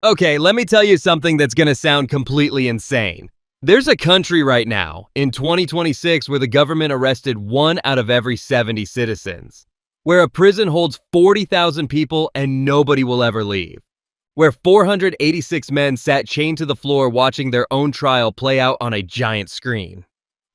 Okay, let me tell you something that's gonna sound completely insane. There's a country right now, in 2026, where the government arrested 1 out of every 70 citizens, where a prison holds 40,000 people and nobody will ever leave, where 486 men sat chained to the floor watching their own trial play out on a giant screen.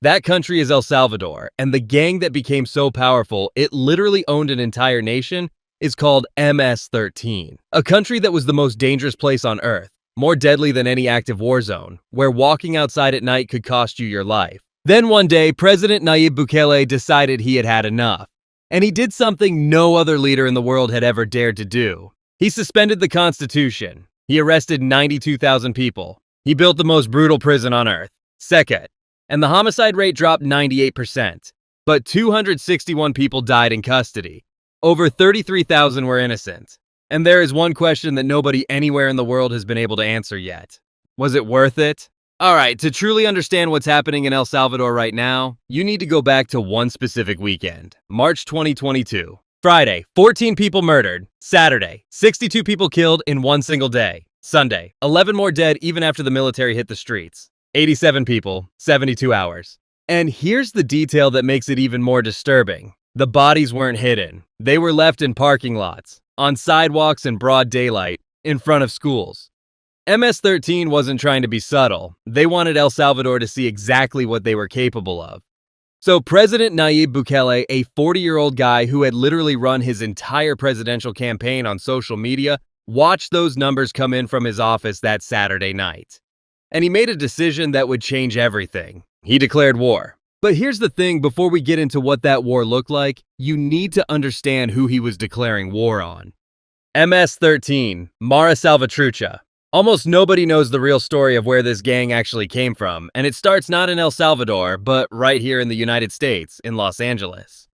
That country is El Salvador, and the gang that became so powerful it literally owned an entire nation is called MS-13, a country that was the most dangerous place on Earth, more deadly than any active war zone, where walking outside at night could cost you your life. Then one day, President Nayib Bukele decided he had had enough, and he did something no other leader in the world had ever dared to do. He suspended the Constitution. He arrested 92,000 people. He built the most brutal prison on Earth, Sekhet, and the homicide rate dropped 98%. But 261 people died in custody. Over 33,000 were innocent. And there is one question that nobody anywhere in the world has been able to answer yet. Was it worth it? Alright, to truly understand what's happening in El Salvador right now, you need to go back to one specific weekend, March 2022. Friday, 14 people murdered. Saturday, 62 people killed in one single day. Sunday, 11 more dead even after the military hit the streets. 87 people, 72 hours. And here's the detail that makes it even more disturbing. The bodies weren't hidden. They were left in parking lots, on sidewalks in broad daylight, in front of schools. MS-13 wasn't trying to be subtle. They wanted El Salvador to see exactly what they were capable of. So President Nayib Bukele, a 40-year-old guy who had literally run his entire presidential campaign on social media, watched those numbers come in from his office that Saturday night. And he made a decision that would change everything. He declared war. But here's the thing, before we get into what that war looked like, you need to understand who he was declaring war on. MS-13, Mara Salvatrucha. Almost nobody knows the real story of where this gang actually came from, and it starts not in El Salvador, but right here in the United States, in Los Angeles.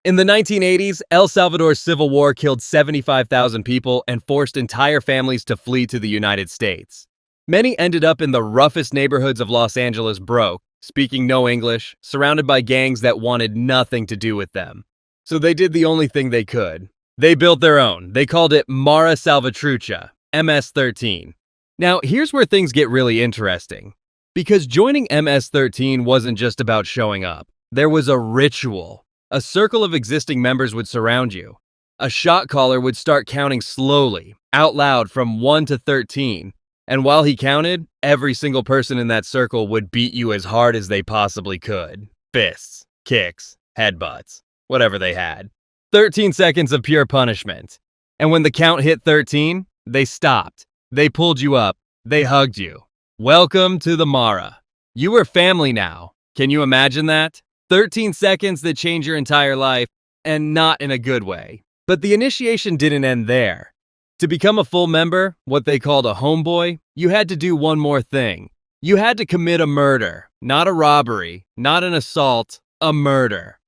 In the 1980s, El Salvador's civil war killed 75,000 people and forced entire families to flee to the United States. Many ended up in the roughest neighborhoods of Los Angeles broke, speaking no English, surrounded by gangs that wanted nothing to do with them. So they did the only thing they could. They built their own. They called it Mara Salvatrucha, MS-13. Now, here's where things get really interesting. Because joining MS-13 wasn't just about showing up. There was a ritual. A circle of existing members would surround you. A shot caller would start counting slowly, out loud from 1 to 13. And while he counted, every single person in that circle would beat you as hard as they possibly could. Fists, kicks, headbutts, whatever they had. 13 seconds of pure punishment. And when the count hit 13, they stopped. They pulled you up. They hugged you. Welcome to the Mara. You were family now. Can you imagine that? 13 seconds that change your entire life, and not in a good way. But the initiation didn't end there. To become a full member, what they called a homeboy, you had to do one more thing. You had to commit a murder, not a robbery, not an assault, a murder.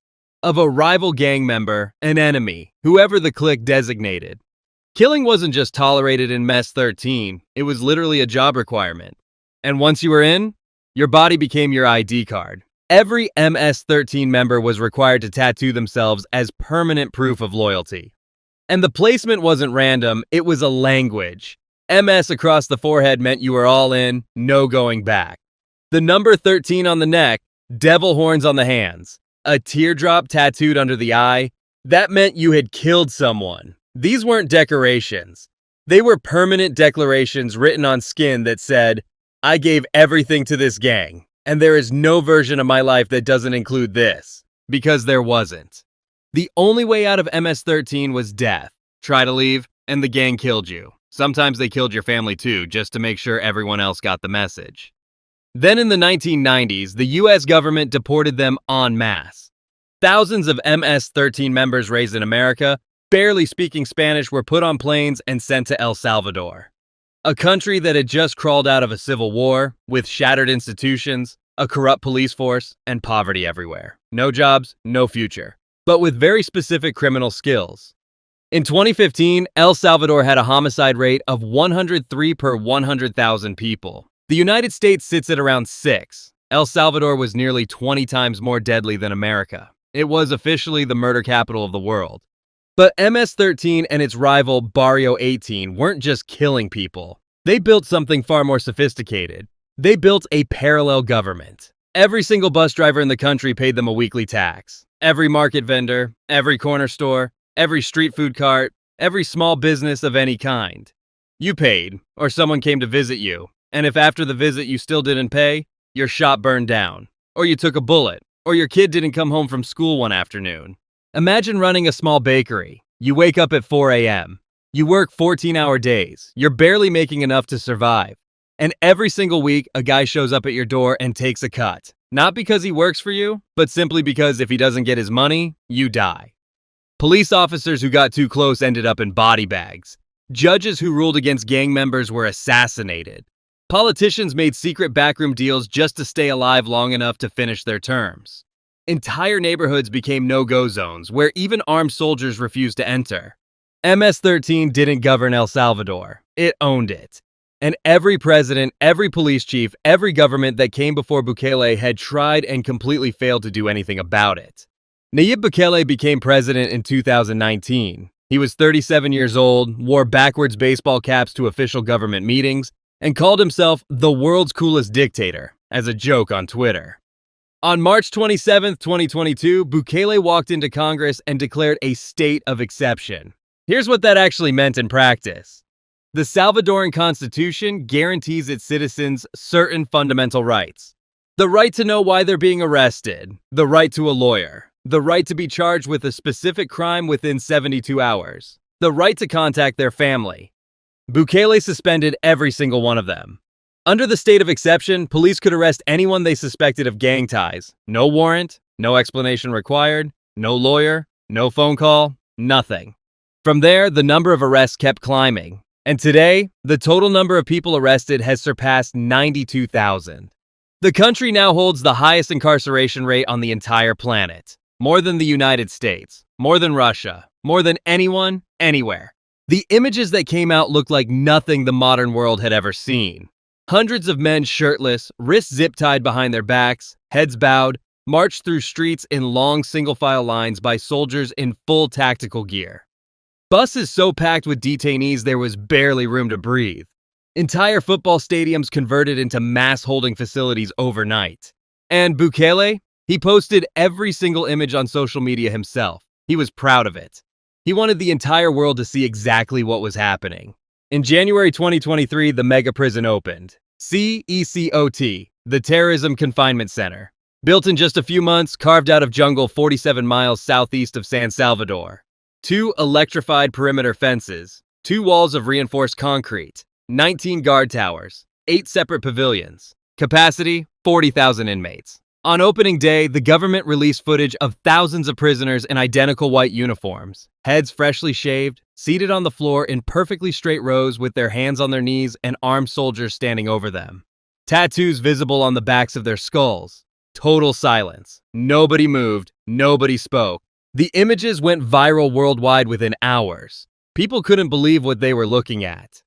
Of a rival gang member, an enemy, whoever the clique designated. Killing wasn't just tolerated in MS-13, it was literally a job requirement. And once you were in, your body became your ID card. Every MS-13 member was required to tattoo themselves as permanent proof of loyalty. And the placement wasn't random, it was a language. MS across the forehead meant you were all in, no going back. The number 13 on the neck, devil horns on the hands, a teardrop tattooed under the eye, that meant you had killed someone. These weren't decorations. They were permanent declarations written on skin that said, I gave everything to this gang, and there is no version of my life that doesn't include this, because there wasn't. The only way out of MS-13 was death. Try to leave, and the gang killed you. Sometimes they killed your family too, just to make sure everyone else got the message. Then in the 1990s, the US government deported them en masse. Thousands of MS-13 members raised in America, barely speaking Spanish, were put on planes and sent to El Salvador. A country that had just crawled out of a civil war, with shattered institutions, a corrupt police force, and poverty everywhere. No jobs, no future. But with very specific criminal skills. In 2015, El Salvador had a homicide rate of 103 per 100,000 people. The United States sits at around 6. El Salvador was nearly 20 times more deadly than America. It was officially the murder capital of the world. But MS-13 and its rival Barrio 18 weren't just killing people. They built something far more sophisticated. They built a parallel government. Every single bus driver in the country paid them a weekly tax. Every market vendor, every corner store, every street food cart, every small business of any kind. You paid, or someone came to visit you, and if after the visit you still didn't pay, your shop burned down, or you took a bullet, or your kid didn't come home from school one afternoon. Imagine running a small bakery. You wake up at 4 a.m. You work 14-hour days. You're barely making enough to survive. And every single week, a guy shows up at your door and takes a cut. Not because he works for you, but simply because if he doesn't get his money, you die. Police officers who got too close ended up in body bags. Judges who ruled against gang members were assassinated. Politicians made secret backroom deals just to stay alive long enough to finish their terms. Entire neighborhoods became no-go zones where even armed soldiers refused to enter. MS-13 didn't govern El Salvador. It owned it. And every president, every police chief, every government that came before Bukele had tried and completely failed to do anything about it. Nayib Bukele became president in 2019. He was 37 years old, wore backwards baseball caps to official government meetings, and called himself the world's coolest dictator, as a joke on Twitter. On March 27, 2022, Bukele walked into Congress and declared a state of exception. Here's what that actually meant in practice. The Salvadoran Constitution guarantees its citizens certain fundamental rights. The right to know why they're being arrested, the right to a lawyer, the right to be charged with a specific crime within 72 hours, the right to contact their family. Bukele suspended every single one of them. Under the state of exception, police could arrest anyone they suspected of gang ties. No warrant, no explanation required, no lawyer, no phone call, nothing. From there, the number of arrests kept climbing. And today, the total number of people arrested has surpassed 92,000. The country now holds the highest incarceration rate on the entire planet. More than the United States, more than Russia, more than anyone, anywhere. The images that came out looked like nothing the modern world had ever seen. Hundreds of men shirtless, wrists zip-tied behind their backs, heads bowed, marched through streets in long single-file lines by soldiers in full tactical gear. Buses so packed with detainees there was barely room to breathe. Entire football stadiums converted into mass holding facilities overnight. And Bukele? He posted every single image on social media himself. He was proud of it. He wanted the entire world to see exactly what was happening. In January 2023, the mega prison opened. CECOT, the Terrorism Confinement Center. Built in just a few months, carved out of jungle 47 miles southeast of San Salvador. 2 electrified perimeter fences, 2 walls of reinforced concrete, 19 guard towers, 8 separate pavilions. Capacity, 40,000 inmates. On opening day, the government released footage of thousands of prisoners in identical white uniforms, heads freshly shaved, seated on the floor in perfectly straight rows with their hands on their knees and armed soldiers standing over them. Tattoos visible on the backs of their skulls. Total silence. Nobody moved, nobody spoke. The images went viral worldwide within hours. People couldn't believe what they were looking at.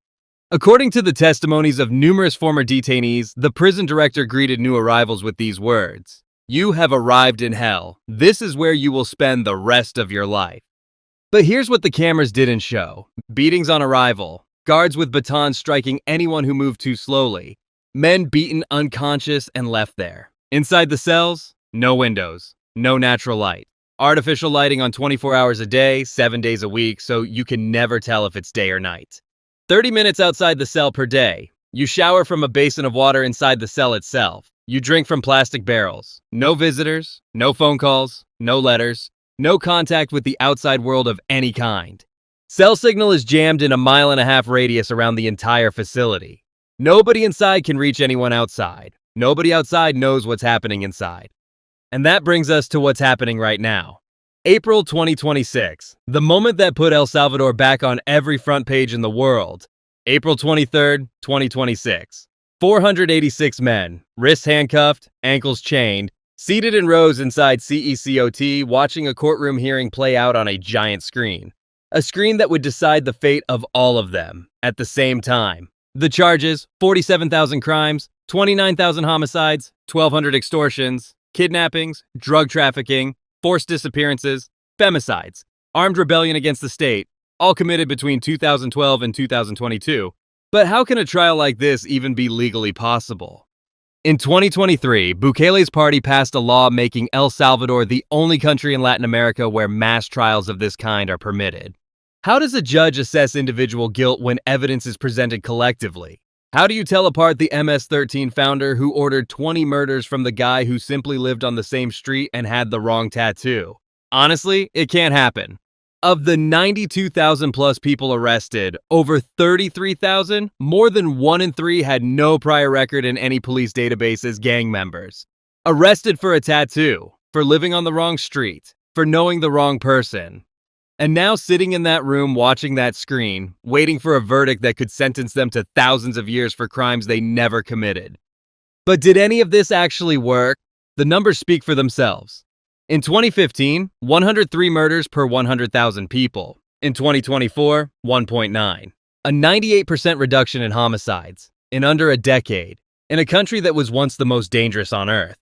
According to the testimonies of numerous former detainees, the prison director greeted new arrivals with these words: "You have arrived in hell. This is where you will spend the rest of your life." But here's what the cameras didn't show. Beatings on arrival, guards with batons striking anyone who moved too slowly, men beaten unconscious and left there. Inside the cells, no windows, no natural light. Artificial lighting on 24 hours a day, 7 days a week, so you can never tell if it's day or night. 30 minutes outside the cell per day. You shower from a basin of water inside the cell itself. You drink from plastic barrels. No visitors, no phone calls, no letters, no contact with the outside world of any kind. Cell signal is jammed in a 1.5-mile radius around the entire facility. Nobody inside can reach anyone outside. Nobody outside knows what's happening inside. And that brings us to what's happening right now. April 2026, the moment that put El Salvador back on every front page in the world. April 23rd, 2026. 486 men, wrists handcuffed, ankles chained, seated in rows inside CECOT, watching a courtroom hearing play out on a giant screen. A screen that would decide the fate of all of them at the same time. The charges: 47,000 crimes, 29,000 homicides, 1,200 extortions, kidnappings, drug trafficking, forced disappearances, femicides, armed rebellion against the state, all committed between 2012 and 2022. But how can a trial like this even be legally possible? In 2023, Bukele's party passed a law making El Salvador the only country in Latin America where mass trials of this kind are permitted. How does a judge assess individual guilt when evidence is presented collectively? How do you tell apart the MS-13 founder who ordered 20 murders from the guy who simply lived on the same street and had the wrong tattoo? Honestly, it can't happen. Of the 92,000 plus people arrested, over 33,000, more than 1 in 3 had no prior record in any police database as gang members. Arrested for a tattoo, for living on the wrong street, for knowing the wrong person. And now sitting in that room watching that screen, waiting for a verdict that could sentence them to thousands of years for crimes they never committed. But did any of this actually work? The numbers speak for themselves. In 2015, 103 murders per 100,000 people. In 2024, 1.9. A 98% reduction in homicides, in under a decade, in a country that was once the most dangerous on Earth.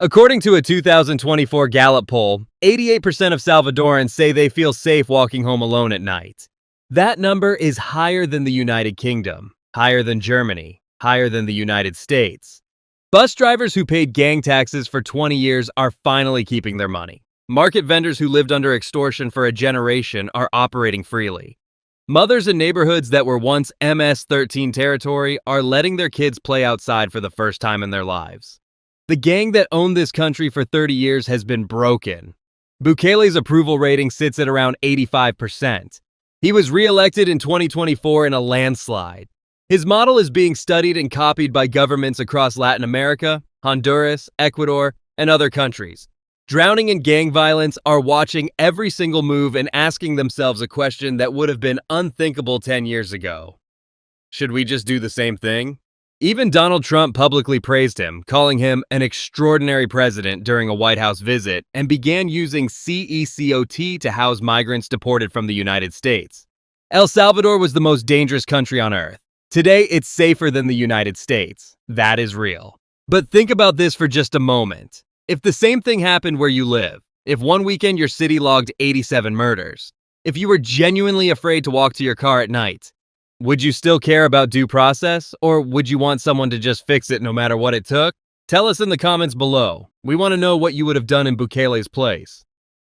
According to a 2024 Gallup poll, 88% of Salvadorans say they feel safe walking home alone at night. That number is higher than the United Kingdom, higher than Germany, higher than the United States. Bus drivers who paid gang taxes for 20 years are finally keeping their money. Market vendors who lived under extortion for a generation are operating freely. Mothers in neighborhoods that were once MS-13 territory are letting their kids play outside for the first time in their lives. The gang that owned this country for 30 years has been broken. Bukele's approval rating sits at around 85%. He was re-elected in 2024 in a landslide. His model is being studied and copied by governments across Latin America, Honduras, Ecuador, and other countries. Drowning in gang violence are watching every single move and asking themselves a question that would have been unthinkable 10 years ago. Should we just do the same thing? Even Donald Trump publicly praised him, calling him an extraordinary president during a White House visit, and began using CECOT to house migrants deported from the United States. El Salvador was the most dangerous country on Earth. Today, it's safer than the United States. That is real. But think about this for just a moment. If the same thing happened where you live, if one weekend your city logged 87 murders, if you were genuinely afraid to walk to your car at night, would you still care about due process, or would you want someone to just fix it no matter what it took? Tell us in the comments below. We want to know what you would have done in Bukele's place.